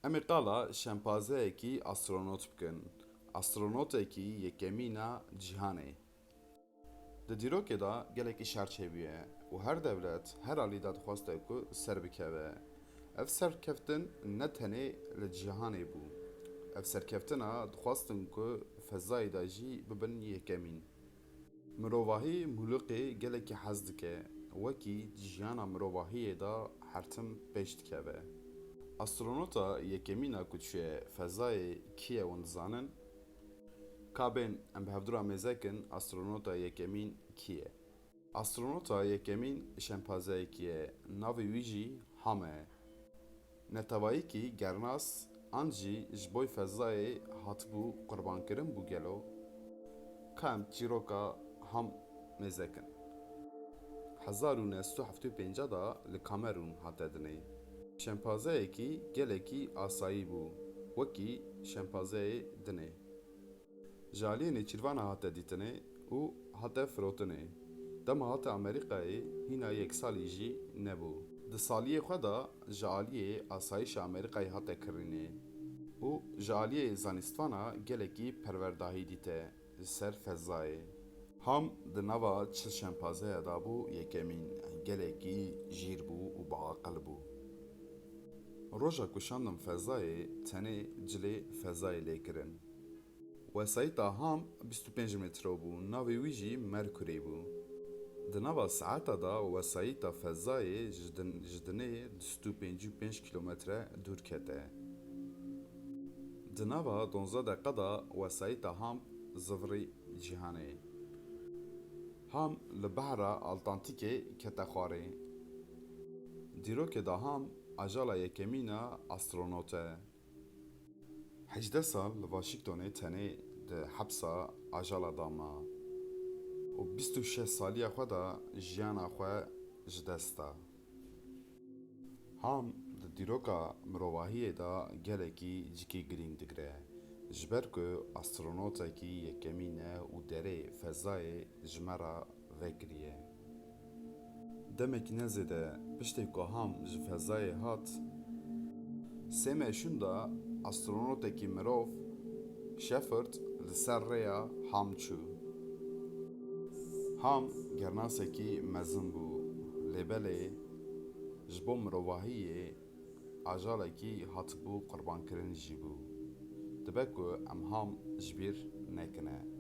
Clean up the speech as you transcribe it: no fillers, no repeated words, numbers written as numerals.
Em ê qala şempazeyekî astronot bikin. Astronotekî yekemîna cîhanê. Di dîrokê de gelekî şer çêbûye û her dewlet her alî da dixwaste ku ser bikeve. Ev serkeftin ne tenê li cîhanê bû. Ev serkeftina dixwastin ku fezayê de jî bibin yekemîn. Mirovahî mûliqê gelekî hez dike wekî jiyana mirovahiyê de hertim pêş dikeve. Astronota yekemîna ku çûye fezayê kî ye hûn dizanin? Kabên em bi hevdûra mêzekin astronota yekemîn kî ye? Astronota yekemîn şempazeyekî ye, navê wî jî Ham e. Netewayîkî gernas an jî ji bo fezayê hatibû qurbankirin bû gelo? Ka em çîroka Ham mêzekin. 1975 da li Kamerûn hate dinê. Şempazeyekî gelekî asayî bû, wekî şempazeyê dinê. Ji aliyê nêçîrvana hate dîtinê û hate firotinê. Dema hate Amerîkayê hîna yek salî jî nebû. Di saliyê xwe de ji aliyê asayişa Amerîkayê hate kirînê û ji aliyê zanîstvana gelekî perwerdahî dîte li ser fezayê. Ham di nava çil şempazeya da bû yekemîn, gelekî jîr bû û baaqil bû. Roja ku şandim fezayê tenê cilê fezayê lêkirin. Wesayîta Ham 25 metre bû, navê wî jî Merkurê bû. Di nava saeta da wesayîta fezayê ji dinê 255 kilometre dûr kete. Di nava 12 deqe da wesayîta Ham zivirî cîhanê. Ham li behra Atlantikê kete xwarê. Dîrokê da Ham ajala yekemîna astronot e. 18 sal li Washingtonê tenê di hepsa ajala da ma û 26 saliya xwe de jiyana xwe ji dest da. Ham di dîroka mirovahiyê de gelekî cikî girîng digire ji ber ku astronotekî yekemîn e û derê fezayê ji me re vekiriye. Demekî nezêde piştî ku Ham ji fezayê hat, sê meşûn da astronotekî mirov Shepard li ser rêya Ham çû. Ham gernasekî mezin bû, lêbelê ji bo mirovahiyê ajalekî hatibû qurbankirin jî bû. Dibe ku em Ham ji bîr nekine.